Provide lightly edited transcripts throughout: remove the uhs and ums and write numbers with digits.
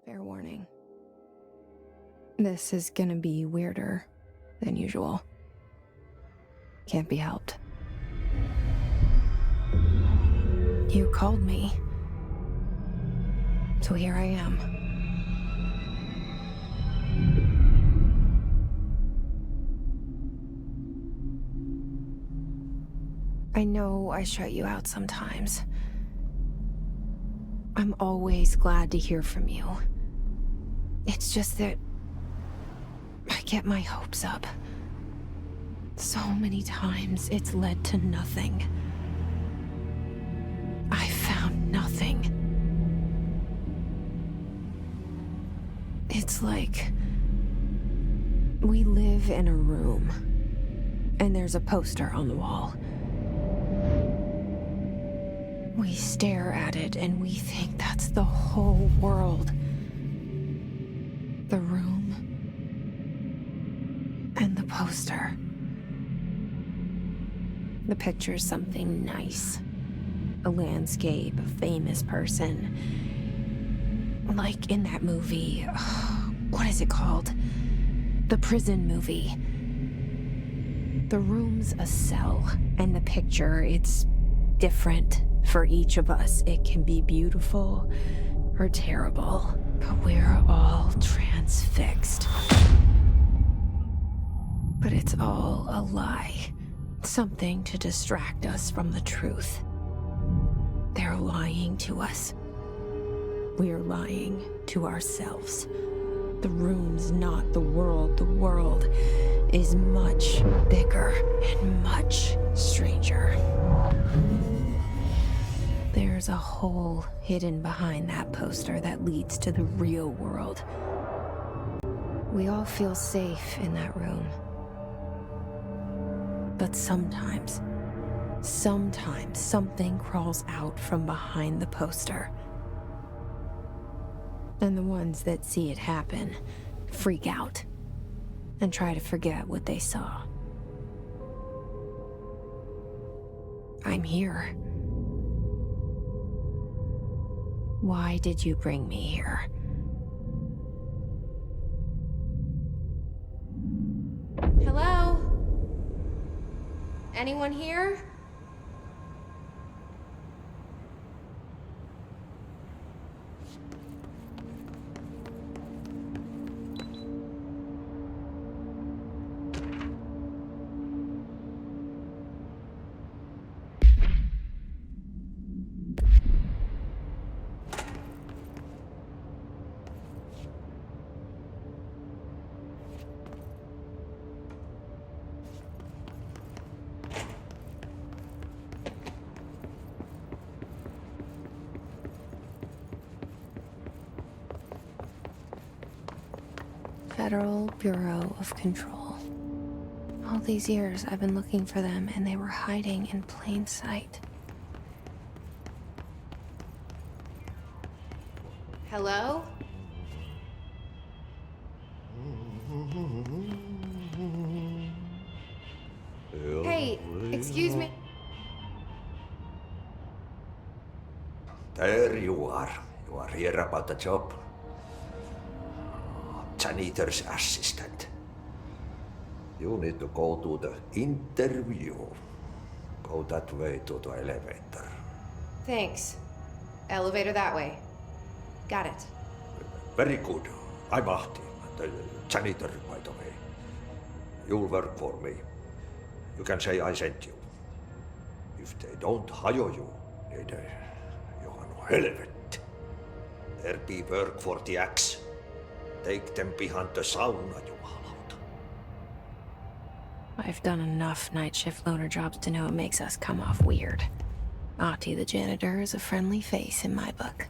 Fair warning. This is gonna be weirder than usual. Can't be helped. You called me. So here I am. I know I shut you out sometimes. I'm always glad to hear from you. It's just that I get my hopes up. So many times it's led to nothing. I found nothing. It's like we live in a room, and there's a poster on the wall. We stare at it and we think that's the whole world. The room and the poster. The picture's something nice. A landscape, a famous person. Like in that movie, what is it called? The prison movie. The room's a cell, and the picture, it's different for each of us. It can be beautiful or terrible, but we're all transfixed. But it's all a lie. Something to distract us from the truth. They're lying to us. We're lying to ourselves. The room's not the world. The world is much bigger and much stranger. There's a hole hidden behind that poster that leads to the real world. We all feel safe in that room. But sometimes something crawls out from behind the poster. And the ones that see it happen freak out and try to forget what they saw. I'm here. Why did you bring me here? Hello? Anyone here? Federal Bureau of Control. All these years I've been looking for them, and they were hiding in plain sight. Hello? Hey, excuse me. There you are. You are here about the job. Janitor's assistant. You need to go to the interview. Go that way to the elevator. Thanks. Elevator that way. Got it. Very good. I'm Ahti, the janitor, by the way. You'll work for me. You can say I sent you. If they don't hire you, niin johan on helvet. There be work for the axe. Take them behind the sauna, jumalauta. I've done enough night shift loner jobs to know it makes us come off weird. Ahti the janitor is a friendly face in my book.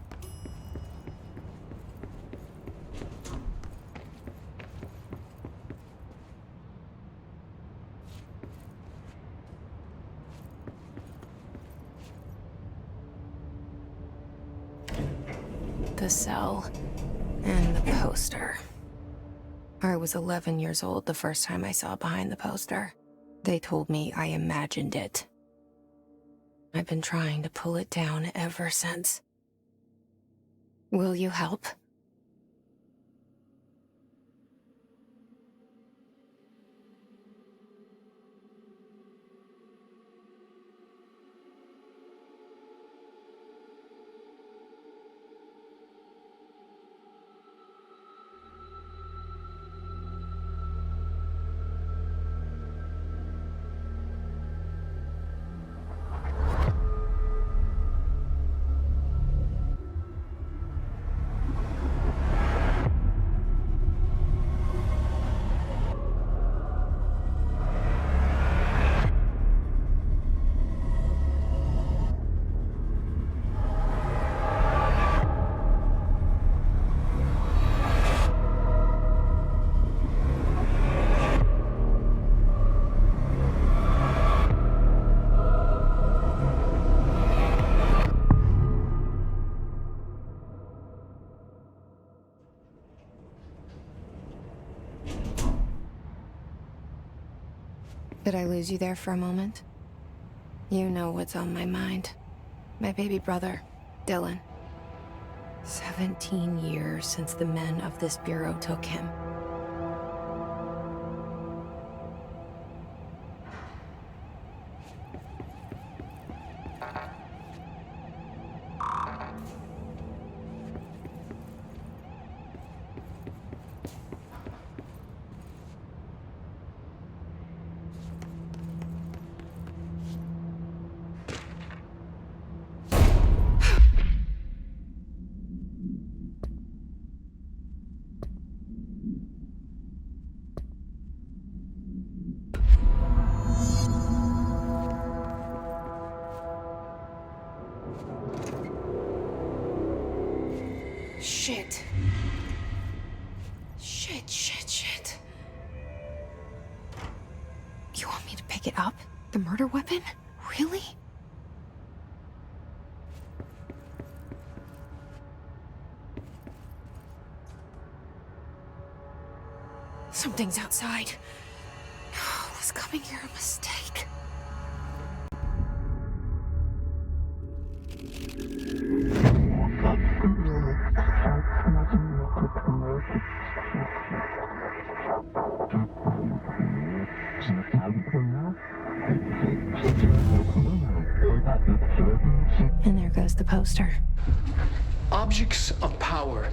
The cell and the poster. I was 11 years old the first time I saw behind the poster. They told me I imagined it. I've been trying to pull it down ever since. Will you help? Did I lose you there for a moment? You know what's on my mind. My baby brother, Dylan. 17 years since the men of this bureau took him. Shit. Shit. You want me to pick it up? The murder weapon? Really? Something's outside. Was coming here a mistake? And there goes the poster. Objects of power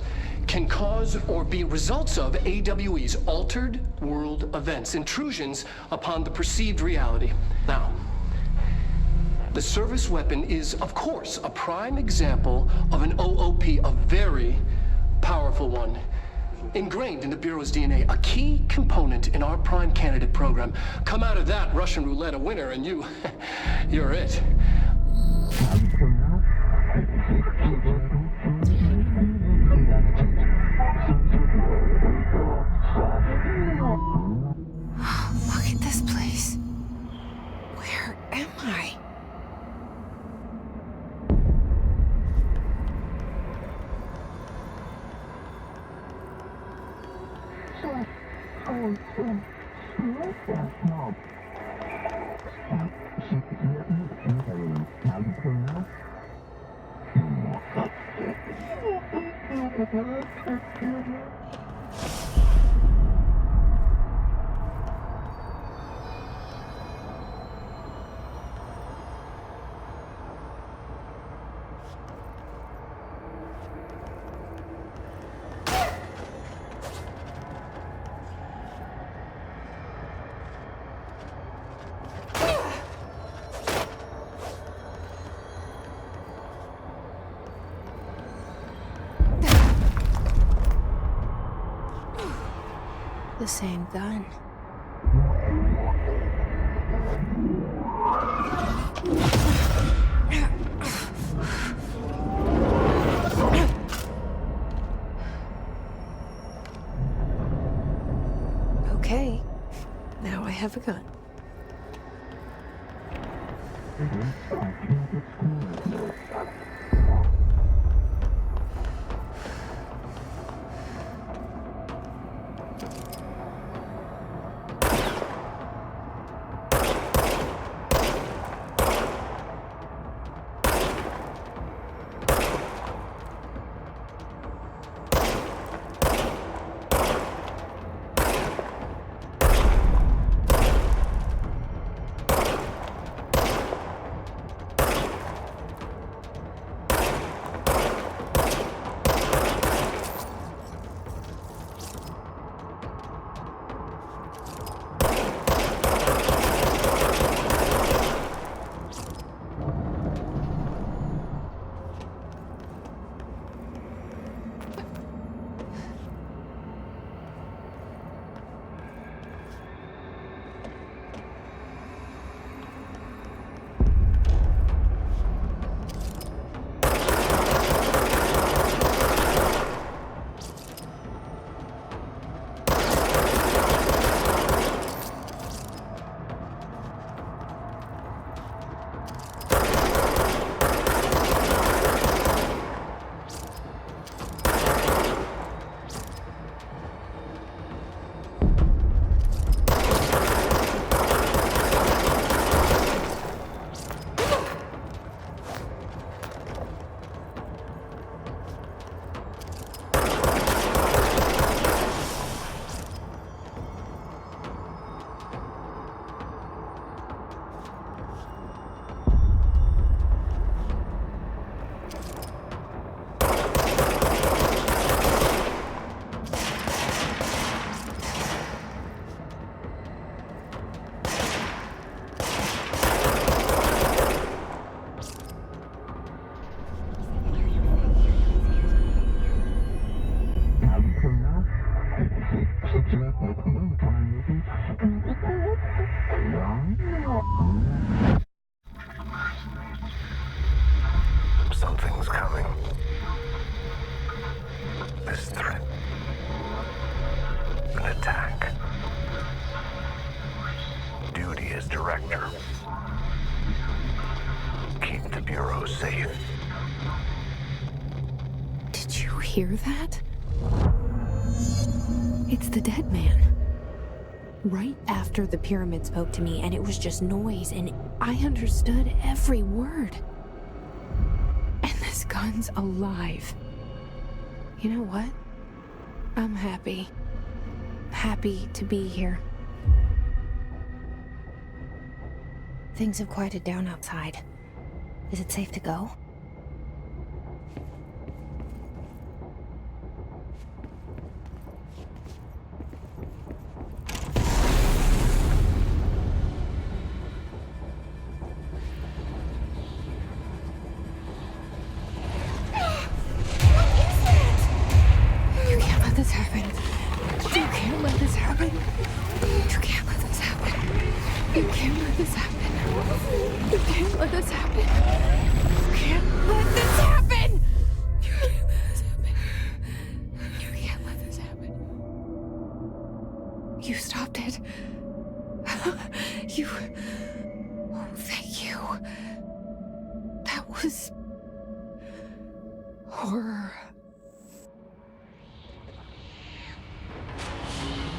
can cause or be results of AWE's altered world events, intrusions upon the perceived reality. Now, the service weapon is, of course, a prime example of an OOP, a very powerful one. Ingrained in the Bureau's DNA, a key component in our prime candidate program. Come out of that Russian roulette a winner and you're it. Look at this place. Where am I? The same gun. Okay, now I have a gun. hear that? It's the dead man. Right after the pyramid spoke to me, and it was just noise, and I understood every word. And this gun's alive. You know what? I'm happy. Happy to be here. Things have quieted down outside. Is it safe to go? Horror.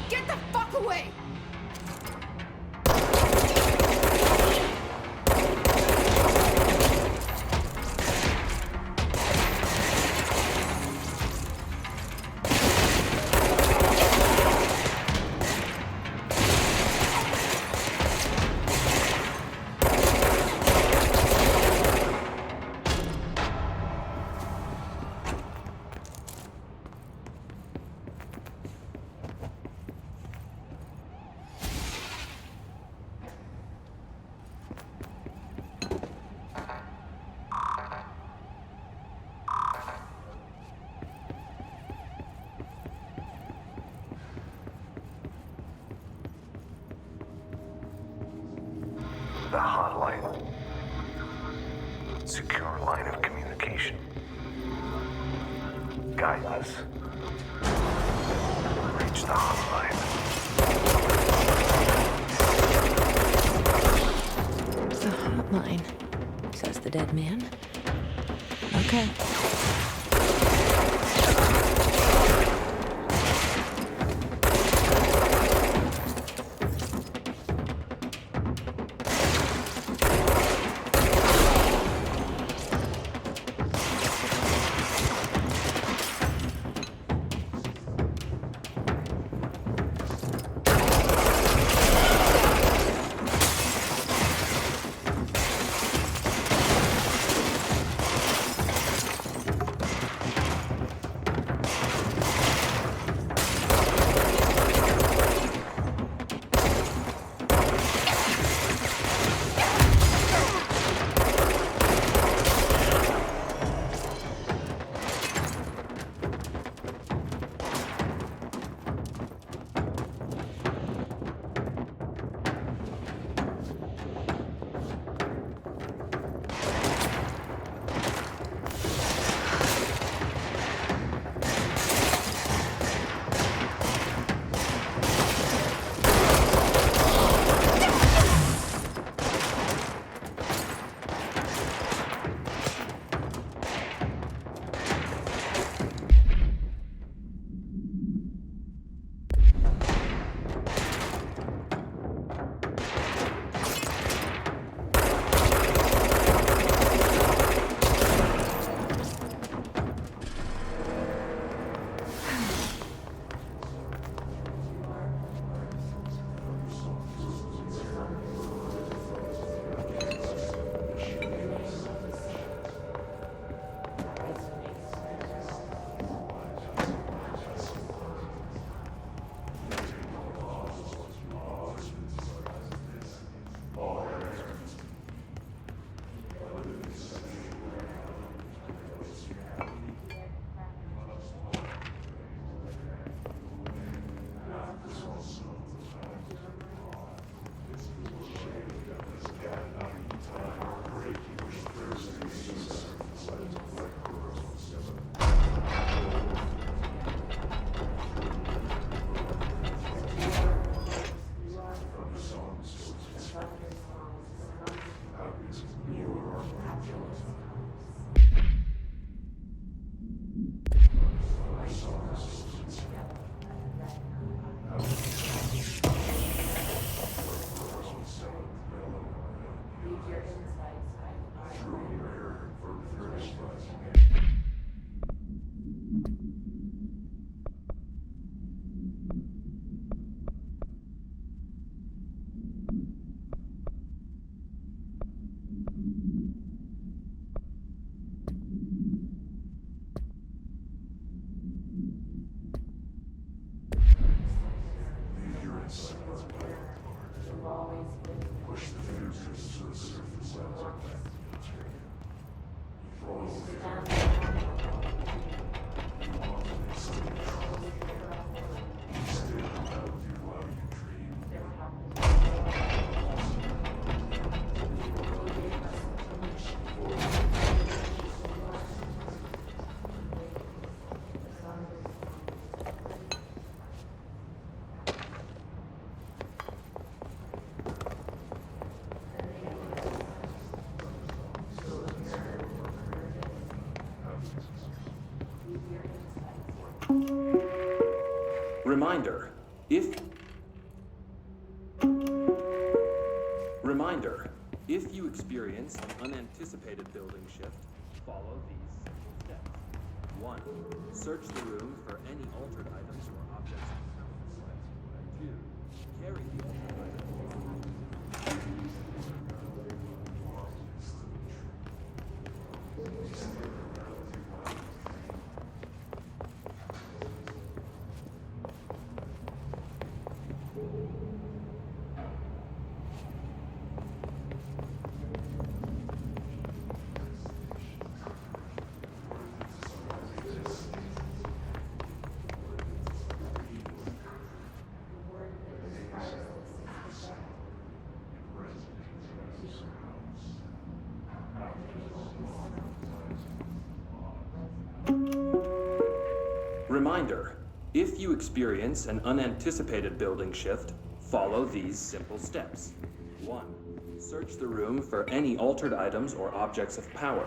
Get the fuck away! The hotline. Secure line of communication. Guide us. Reach the hotline. The hotline, says the dead man. Okay. Reminder, if you experience an unanticipated building shift, follow these simple steps. 1. Search the room for any altered items or objects of power. 2. Carry the altered items. Reminder, if you experience an unanticipated building shift, follow these simple steps. 1. Search the room for any altered items or objects of power.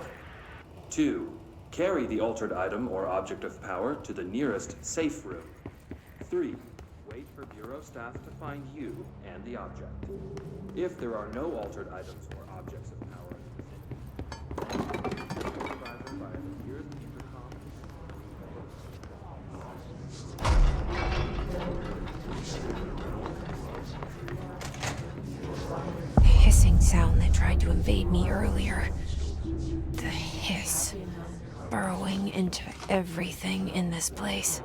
2. Carry the altered item or object of power to the nearest safe room. 3. Wait for Bureau staff to find you and the object. If there are no altered items or objects of power, supervisor via the nearest intercom. The hissing sound that tried to invade me earlier. The hiss. Burrowing into everything in this place.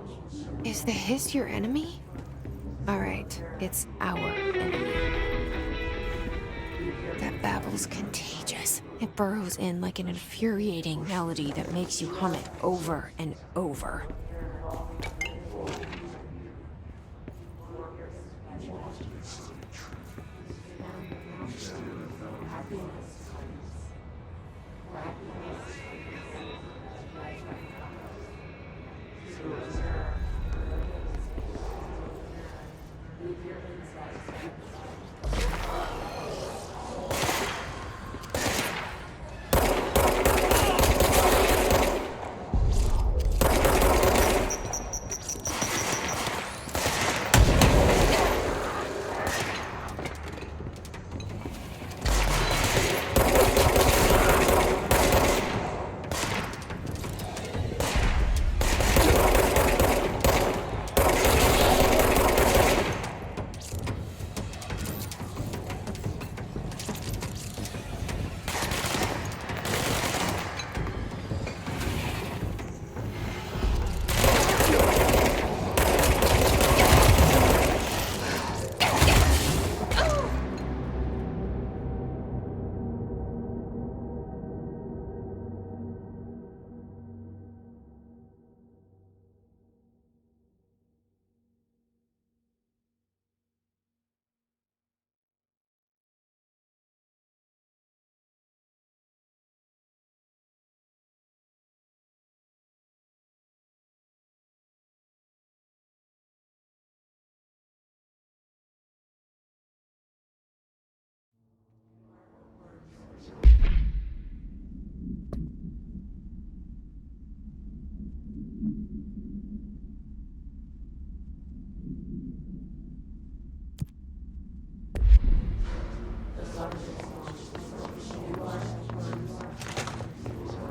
Is the hiss your enemy? Alright, it's our enemy. That babble's contagious. It burrows in like an infuriating melody that makes you hum it over and over.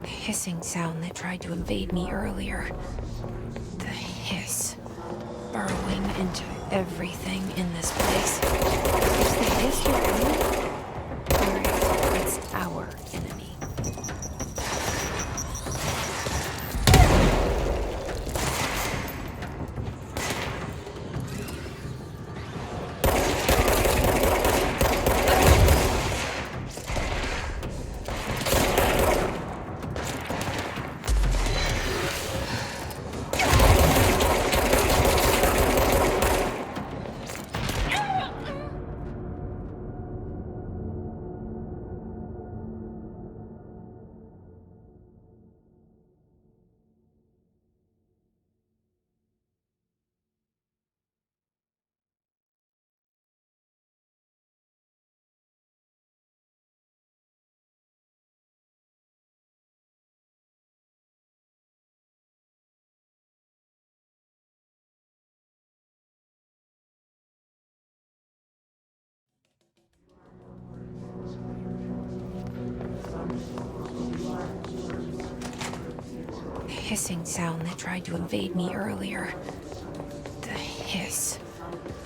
Hissing sound that tried to invade me earlier. The hiss. Burrowing into everything in this place. Is the hiss your enemy? Alright, it's our enemy. hissing sound that tried to invade me earlier. The hiss.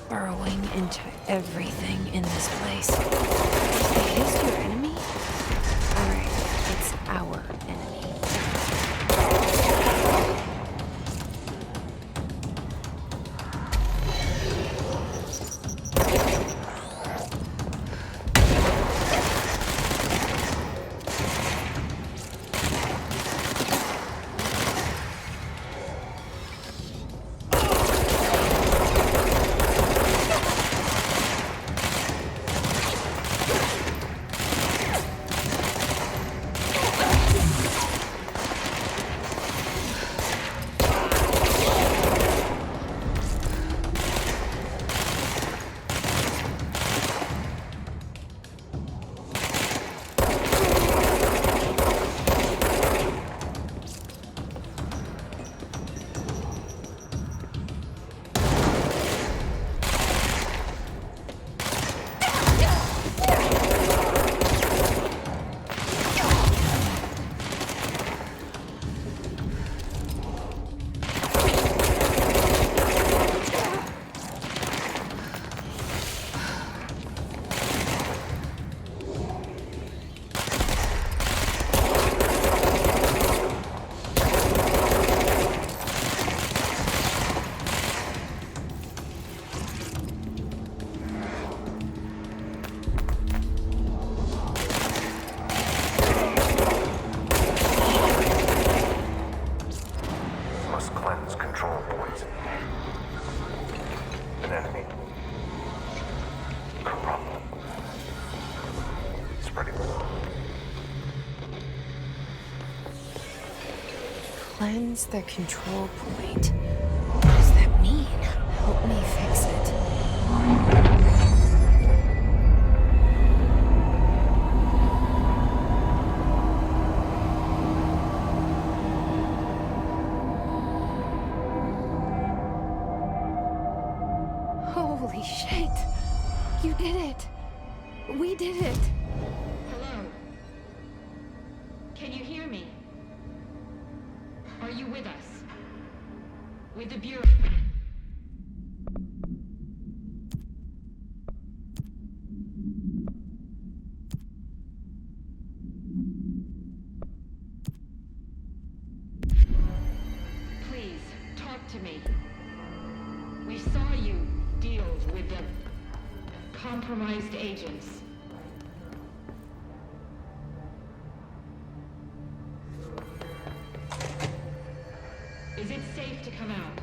Burrowing into everything in this place. Is the hiss your enemy? Alright, it's our enemy. Cleanse the control point. What does that mean? Help me fix it. Holy shit! You did it! We did it! Hello? Can you hear me? Are you with us? With the Bureau? Please, talk to me. We saw you deal with the compromised agents. Is it safe to come out?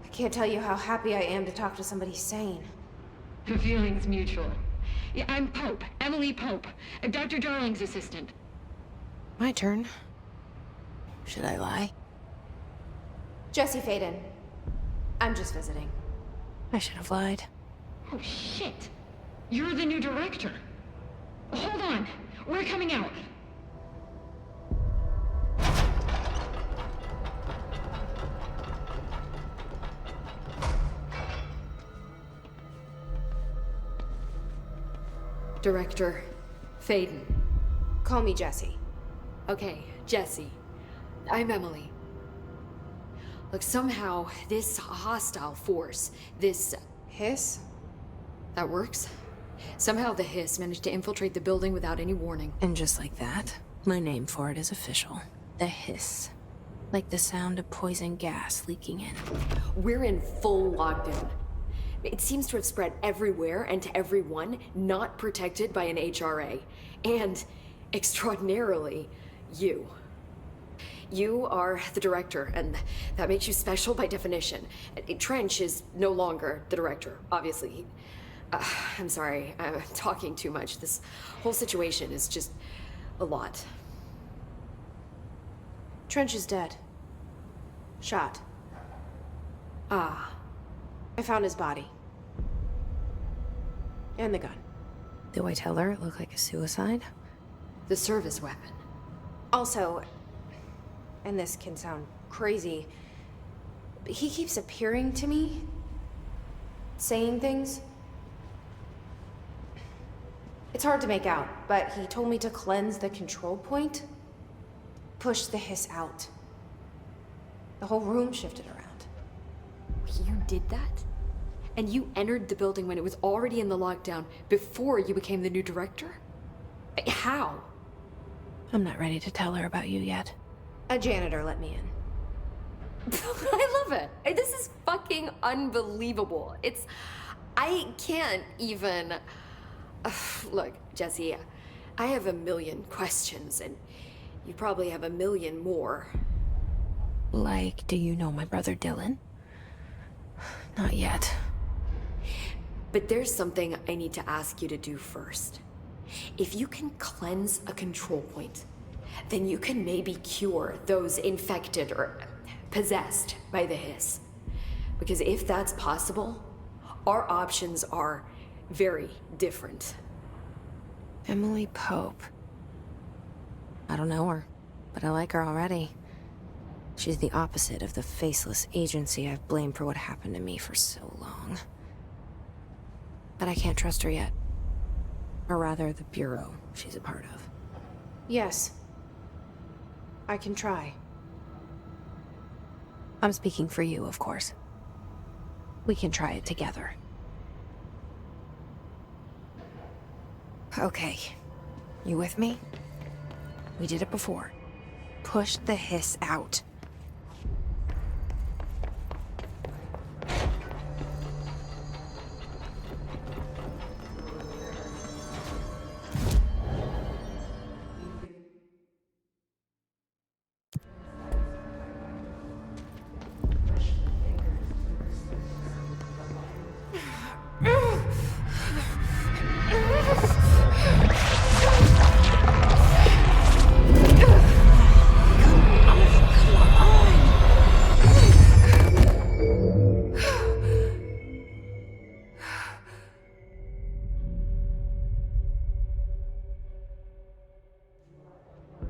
I can't tell you how happy I am to talk to somebody sane. The feeling's mutual. Yeah, I'm Pope, Emily Pope, Dr. Darling's assistant. My turn. Should I lie? Jesse Faden. I'm just visiting. I should have lied. Oh, shit. You're the new director. Hold on. We're coming out. Director Faden. Call me Jesse. Okay, Jesse. I'm Emily. Look, somehow this hostile force, this... Hiss? That works? Somehow the hiss managed to infiltrate the building without any warning. And just like that, my name for it is official. The Hiss. Like the sound of poison gas leaking in. We're in full lockdown. It seems to have spread everywhere and to everyone not protected by an HRA. And, extraordinarily, you. You are the director, and that makes you special by definition. Trench is no longer the director, obviously. I'm sorry, I'm talking too much. This whole situation is just a lot. Trench is dead. Shot. Ah. I found his body. And the gun. Do I tell her it looked like a suicide? The service weapon. Also, and this can sound crazy, but he keeps appearing to me, saying things. It's hard to make out, but he told me to cleanse the control point, push the hiss out. The whole room shifted around. You did that? And you entered the building when it was already in the lockdown before you became the new director? How? I'm not ready to tell her about you yet. A janitor let me in. I love it. This is fucking unbelievable. I can't even... Look, Jesse, I have a million questions, and you probably have a million more. Like, do you know my brother Dylan? Not yet. But there's something I need to ask you to do first. If you can cleanse a control point, then you can maybe cure those infected or possessed by the hiss. Because if that's possible, our options are very different. Emily Pope. I don't know her, but I like her already. She's the opposite of the faceless agency I've blamed for what happened to me for so long. But I can't trust her yet. Or rather, the bureau she's a part of. Yes. I can try. I'm speaking for you, of course. We can try it together. Okay. You with me? We did it before. Push the hiss out.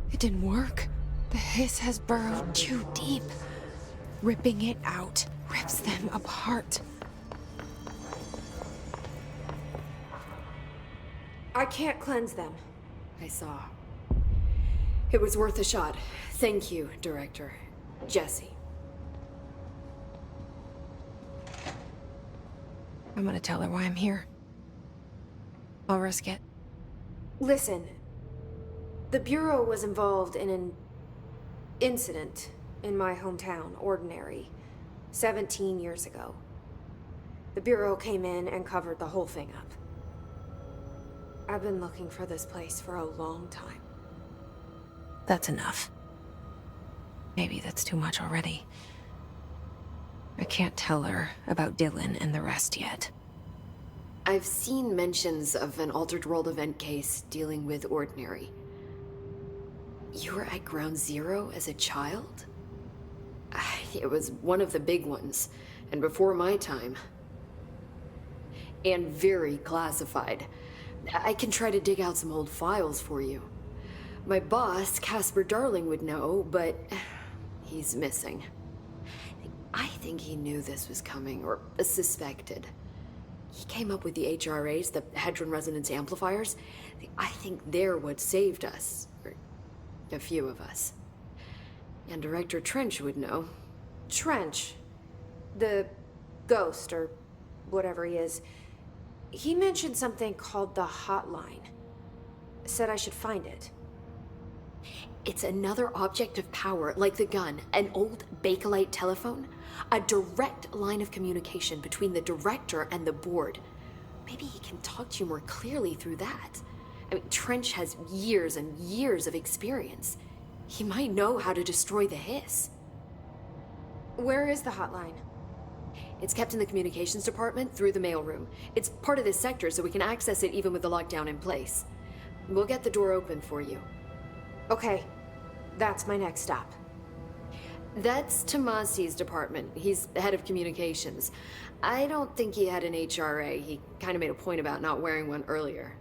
It didn't work. The hiss has burrowed too deep. Ripping it out rips them apart. I can't cleanse them. I saw. It was worth a shot. Thank you, Director. Jesse. I'm gonna tell her why I'm here. I'll risk it. Listen. The Bureau was involved in an incident in my hometown, Ordinary, 17 years ago. The Bureau came in and covered the whole thing up. I've been looking for this place for a long time. That's enough. Maybe that's too much already. I can't tell her about Dylan and the rest yet. I've seen mentions of an Altered World event case dealing with Ordinary. You were at Ground Zero as a child? It was one of the big ones, and before my time. And very classified. I can try to dig out some old files for you. My boss, Casper Darling, would know, but he's missing. I think he knew this was coming, or suspected. He came up with the HRAs, the Hadron Resonance Amplifiers. I think they're what saved us. Or a few of us. And Director Trench would know. Trench? The ghost, or whatever he is. He mentioned something called the hotline. Said I should find it. It's another object of power, like the gun, an old Bakelite telephone. A direct line of communication between the director and the board. Maybe he can talk to you more clearly through that. I mean, Trench has years and years of experience. He might know how to destroy the hiss. Where is the hotline? It's kept in the communications department through the mailroom. It's part of this sector, so we can access it even with the lockdown in place. We'll get the door open for you. Okay, that's my next stop. That's Tomasi's department. He's the head of communications. I don't think he had an HRA. He kind of made a point about not wearing one earlier.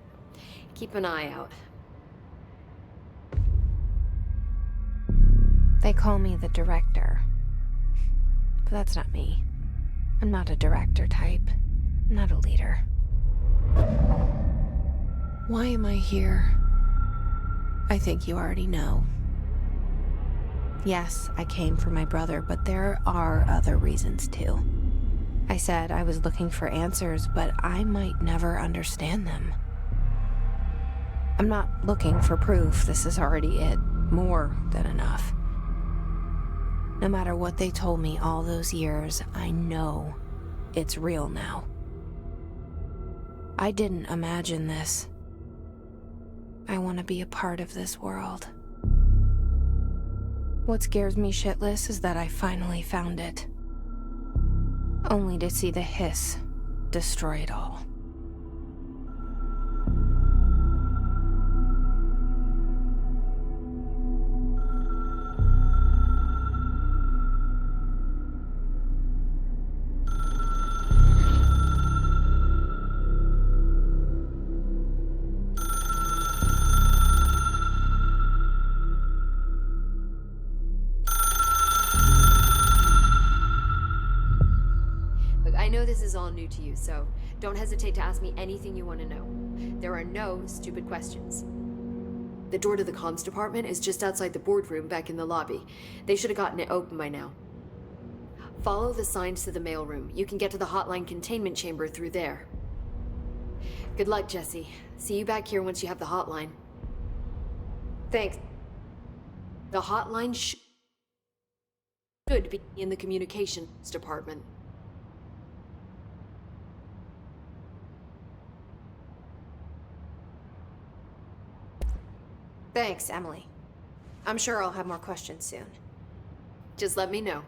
Keep an eye out. They call me the director. But that's not me. I'm not a director type. I'm not a leader. Why am I here? I think you already know. Yes, I came for my brother, but there are other reasons too. I said I was looking for answers, but I might never understand them. I'm not looking for proof. This is already it. More than enough. No matter what they told me all those years, I know it's real now. I didn't imagine this. I want to be a part of this world. What scares me shitless is that I finally found it. Only to see the hiss destroy it all. I know this is all new to you, so don't hesitate to ask me anything you want to know. There are no stupid questions. The door to the comms department is just outside the boardroom back in the lobby. They should have gotten it open by now. Follow the signs to the mailroom. You can get to the hotline containment chamber through there. Good luck, Jesse. See you back here once you have the hotline. Thanks. The hotline should be in the communications department. Thanks, Emily. I'm sure I'll have more questions soon. Just let me know.